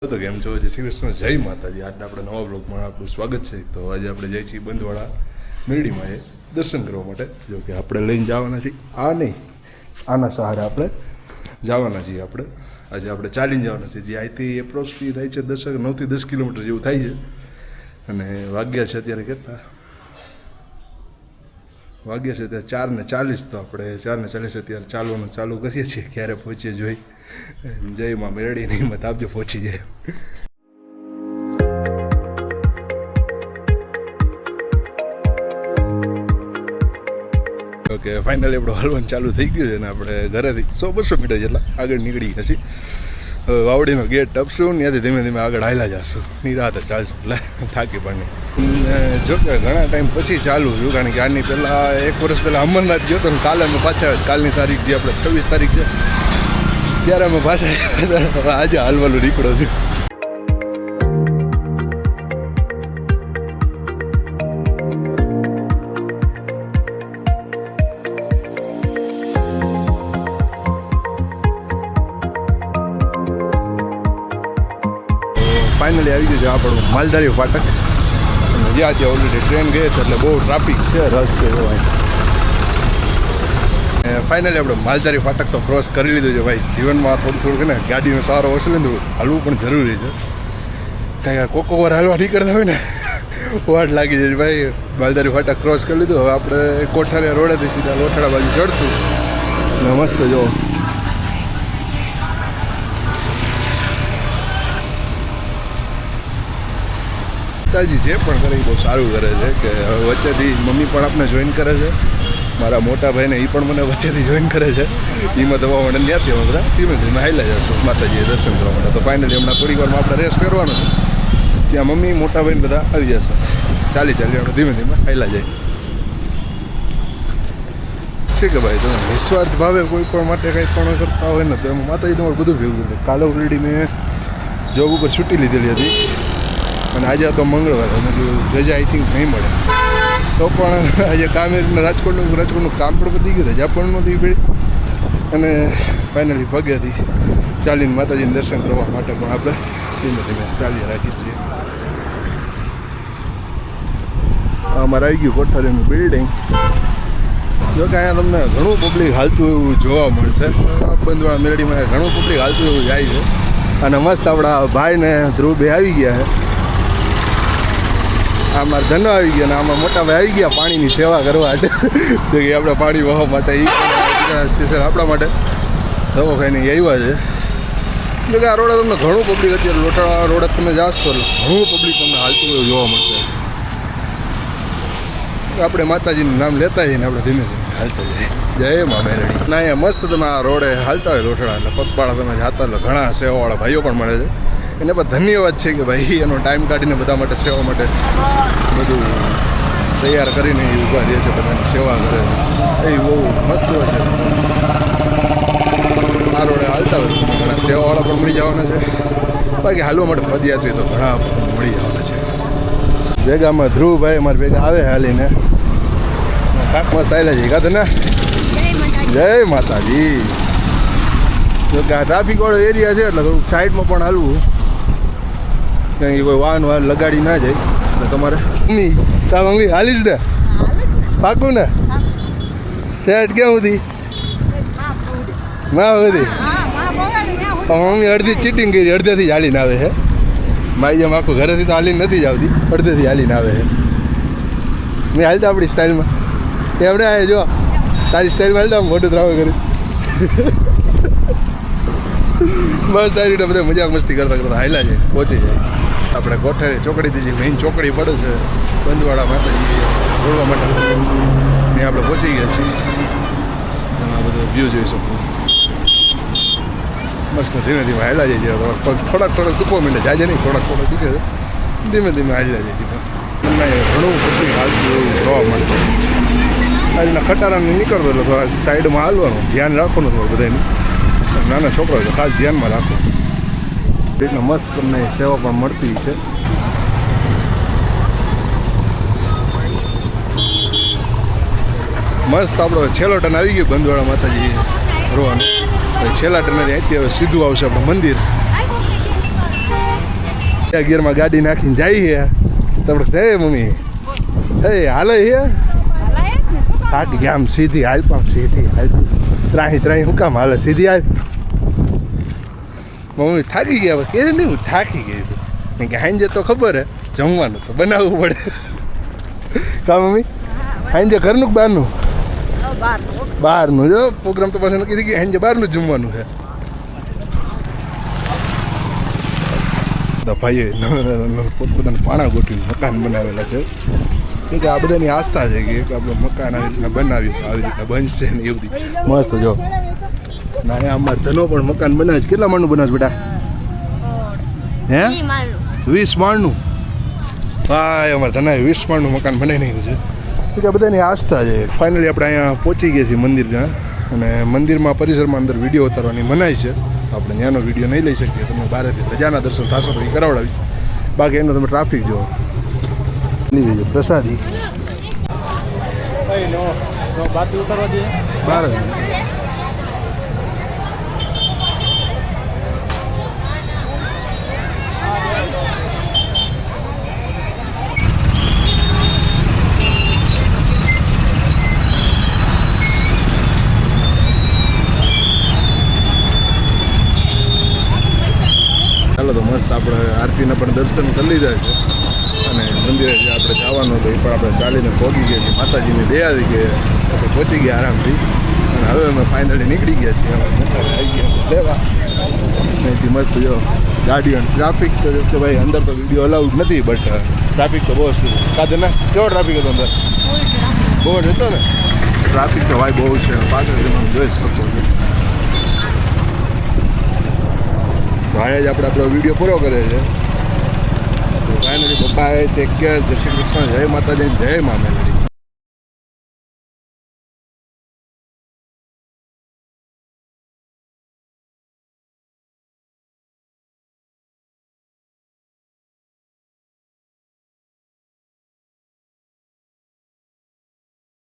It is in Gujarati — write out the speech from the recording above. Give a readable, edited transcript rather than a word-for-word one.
તો કેમ છો? જય શ્રી કૃષ્ણ, જય માતાજી. આજના આપણે નવા બ્લોગમાં આપણું સ્વાગત છે. તો આજે આપણે જઈએ છીએ બંધવાડા મેરડીમાં એ દર્શન કરવા માટે. જો કે આપણે લઈને જવાના છીએ, આ નહીં આના સહારે આપણે જવાના છીએ. આજે આપણે ચાલીને જવાના છીએ. જે અહીંથી એપ્રોચથી થાય છે 9 થી 10 કિલોમીટર જેવું થાય છે. અને વાગ્યા છે અત્યારે કેટલા વાગ્યા છે ત્યારે 4:40. તો આપણે 4:40 અત્યારે ચાલવાનું ચાલુ કરીએ છીએ. ક્યારે પહોંચીએ જોઈ. જય માં મેરડીની હિંમત આપજો, પહોંચી જાય. ઓકે, ફાઇનલી આપણું હલવાનું ચાલુ થઈ ગયું છે. અને આપણે ઘરેથી 100-200 મીટર જેટલા આગળ નીકળી ગયા છીએ. હવે વાવડીનો ગેટ ટપશું, ત્યાંથી ધીમે ધીમે આગળ હાલ્યા જશું. નિરાતે ચાલશું, એટલે થાકી પણ નહીં. જોકે ઘણા ટાઈમ પછી ચાલુ છું, કારણ કે આની પહેલાં 1 વર્ષ પહેલાં અમરનાથ ગયો હતો ને કાલે અમે પાછા કાલની તારીખ જે આપણે 26 તારીખ છે ત્યારે અમે પાછા આજે હાલવાનું નીકળ્યો છું. ફાઇનલી આવી ગયું છે આપણું માલધારી ફાટક. અને જ્યાં ત્યાં ઓલરેડી ટ્રેન ગઈ છે, એટલે બહુ ટ્રાફિક છે, રસ છે એવો. ફાઇનલી આપણે માલધારી ફાટક તો ક્રોસ કરી લીધું છે. ભાઈ જીવનમાં થોડું ને ગાડીનો સહારો ઓછો લીધો, હાલવું પણ જરૂરી છે. કાંઈ કોકો વાર હાલવા નીકળતા હોય ને વાટ લાગી જાય. ભાઈ માલધારી ફાટક ક્રોસ કરી લીધું. હવે આપણે કોઠારિયા રોડેથી સીધા લોઠાડા બાજુ ચડશું. અને મસ્ત જો માતાજી જે પણ કરે એ બહુ સારું કરે છે. કે વચ્ચેથી મમ્મી પણ આપણે જોઈન કરે છે, મારા મોટા ભાઈને એ પણ મને વચ્ચેથી જોઈન કરે છે. એમાં દવા માટે ત્યાંથી અમે બધા ધીમે ધીમે હાલ્યા જશું માતાજીએ દર્શન કરવા માટે. તો ફાઇનલી હમણાં થોડીક વારમાં આપણે રેસ્ટ કરવાનો છે. ત્યાં મમ્મી મોટા ભાઈને બધા આવી જશે. ચાલી આપણે ધીમે ધીમે હાલ્યા જાય છે. કે ભાઈ તમે નિસ્વાર્થ ભાવે કોઈ પણ માટે કંઈ પણ કરતા હોય ને તો એમાં માતાજી તમારું બધું ભેગું કરે. કાલે ઓલરેડી મેં જોબ ઉપર છૂટી લીધેલી હતી, અને આજે તો મંગળવાર, અને રજા આઈ થિંક નહીં મળે. તો પણ આજે રાજકોટનું કામ પણ વધી ગયું, રજા પણ નહોતી પડી. અને ફાઇનલી પગેથી ચાલીને માતાજીને દર્શન કરવા માટે પણ આપણે ધીમે ધીમે ચાલી રાખીએ છીએ. અમારે આવી ગયું કોઠારીનું બિલ્ડિંગ. જો કે અહીંયા તમને ઘણું પબ્લિક હાલતું એવું જોવા મળશે. બંધવાડા મેરડીમાં ઘણું પબ્લિક હાલતું એવું જાય છે. અને મસ્ત આપણા ભાઈ ને ધ્રુવ બે આવી ગયા છે. આમાં ધનો આવી ગયા ને આમાં મોટા ભાઈ આવી ગયા પાણીની સેવા કરવા માટે. તો કે આપણે પાણી વહવા માટે એ સ્પેશિયલ આપણા માટે દવો ખાઈને આવ્યા છે. એટલે કે આ રોડે તમને ઘણું પબ્લિક અત્યારે લોટાળા રોડે તમે જાશો એટલે ઘણું પબ્લિક તમને હાલતું એવું જોવા મળશે. આપણે માતાજીનું નામ લેતા જઈએ ને આપણે ધીમે ધીમે હાલતા જઈએ. જય મા મેરડી. ના અહીંયા મસ્ત તમે આ રોડે હાલતા હોય લોટાળા, એટલે પગપાળા તમે જાતા એટલે ઘણા સેવાવાળા ભાઈઓ પણ મળે છે. એને પણ ધન્યવાદ છે કે ભાઈ એનો ટાઈમ કાઢીને બધા માટે સેવા માટે બધું તૈયાર કરીને એ ઊભા રહે છે, બધાની સેવા કરે છે. એ બહુ મસ્ત હોય છે. આ રોડે હાલતા હોય ઘણા સેવાવાળા પણ મળી જવાના છે. બાકી હાલવા માટે પદયાત્રી તો ઘણા મળી જવાના છે. ભેગામાં ધ્રુવભાઈ અમારે ભેગા આવે હાલીને કાંક મસ્ત આવેલા છે. કાં તો ને જય માતાજી. જો કે આ ટ્રાફિકવાળો એરિયા છે એટલે થોડુંક સાઈડમાં પણ હાલવું, કારણ કે કોઈ વાહન લગાડી ના જાય. એટલે તમારે મમ્મી હાલી જ ને પાકું ને સેટ કેમ હતી ના હતી. મમ્મી અડધી ચીટિંગ કરી, અડધેથી જ હાલીને આવે છે. મારી જેમ આખું ઘરેથી તો હાલીને નથી જ આવતી, અડધેથી હાલીને આવે છે. મેં હાલતા આપણી સ્ટાઇલમાં એમણે આવે જો તારી સ્ટાઇલમાં હાલતા મોટું ત્રાવે કરી બસ તારી રીતે બધા મજાક મસ્તી કરતા કરતા હાલ્યા છે. પહોંચી જાય આપણે કોઠારી ચોકડીથી જે મેઇન ચોકડી પડે છે બંધવાડા માતાજી જોડવા માટે, ત્યાં આપણે પહોંચી ગયા છીએ. એમાં બધો વ્યૂ જોઈ શકો. મસ્ત ધીમે ધીમે હાલ્યા જાય છે. થોડાક દુખવા માંડે, જાજે નહીં, થોડાક દુખે છે. ધીમે ધીમે હાલ્યા જાય છે. ઘણું બધું હાલતું એવું જોવા મળશે. આ રીતના ખટારાને નીકળતો એટલે થોડા સાઈડમાં હાલવાનું, ધ્યાન રાખવાનું થોડું બધાને. નાના છોકરા હોય તો ખાસ ધ્યાનમાં રાખો. રીતના મસ્ત તમને સેવા પણ મળતી છે. મસ્ત આપણો છેલ્લો ટન આવી ગયો બંધવાડા માતાજી રોવાનું. છેલ્લા ટને અહીંથી હવે સીધું આવશે આપણું મંદિર. ગિયરમાં ગાડી નાખીને જઈએ તો આપણે હે મમ્મી હે હાલે હે થાકી ગયા આમ સીધી હાલ પણ સીધી હાલ ત્રાહી હું કામ હાલે સીધી હાલ મમ્મી થાકી ગયા કે નહીં હું થાકી ગઈ હતું કે હાંજે તો ખબર હે જમવાનું તો બનાવવું પડે કા મમ્મી હાંજે ઘરનું કે બહારનું બહારનું જો પ્રોગ્રામ તો પાછળ કીધી કે હાંજે બહારનું જ જમવાનું છે ભાઈએ પોતપોતાનું પાણા ગોઠવીને મકાન બનાવેલા છે કે આ બધાની આસ્થા છે કે આપણે મકાન આવી રીતના બનાવ્યું તો આવી રીતના બનશે ને એવું મસ્ત જો ના આમાં ધનો પણ મકાન બનાવે છે કેટલા માળનું બનાવે બેટા હે 20 માળનું હા અમારે ધનાએ 20 માળનું મકાન બનાવી નાખ્યું છે કે આ બધાની આસ્થા છે ફાઇનલી આપણે અહીંયા પહોંચી ગયા છીએ મંદિરના અને મંદિરમાં પરિસરમાં અંદર વિડીયો ઉતારવાની મનાઈ છે આપણે ત્યાંનો વિડીયો નહીં લઈ શકીએ તમે બહારથી રજાના દર્શન થશો તો એ કરાવડાવીશ બાકી એનો તમે ટ્રાફિક જુઓ લઈ જજો પ્રસાદી બહાર ચાલો તો મસ્ત આપણે આરતીના પણ દર્શન કરી લીધા છે અને મંદિરે જે આપણે જવાનું હતું એ પણ આપણે ચાલીને પહોંચી ગયા છીએ માતાજીની દયાથી કે આપણે પહોંચી ગયા આરામથી અને હવે અમે ફાઇનલી નીકળી ગયા છીએ આવી ગયા લેવા અહીંથી મસ્ત જો ગાડીઓ ટ્રાફિક તો કે ભાઈ અંદર તો વિડીયો અલાઉડ નથી બટ ટ્રાફિક તો બહુ કાદે ના કેવો ટ્રાફિક હતો અંદર બહુ જ હતો ને ટ્રાફિક તો ભાઈ બહુ છે પાછળથી તમે જોઈ શકો છો ભાઈ જ આપણે આપણો વિડીયો પૂરો કરે છે ફાઇનલી બાય ટેક કેર જય શ્રી કૃષ્ણ જય માતાજી જય મા મેલડી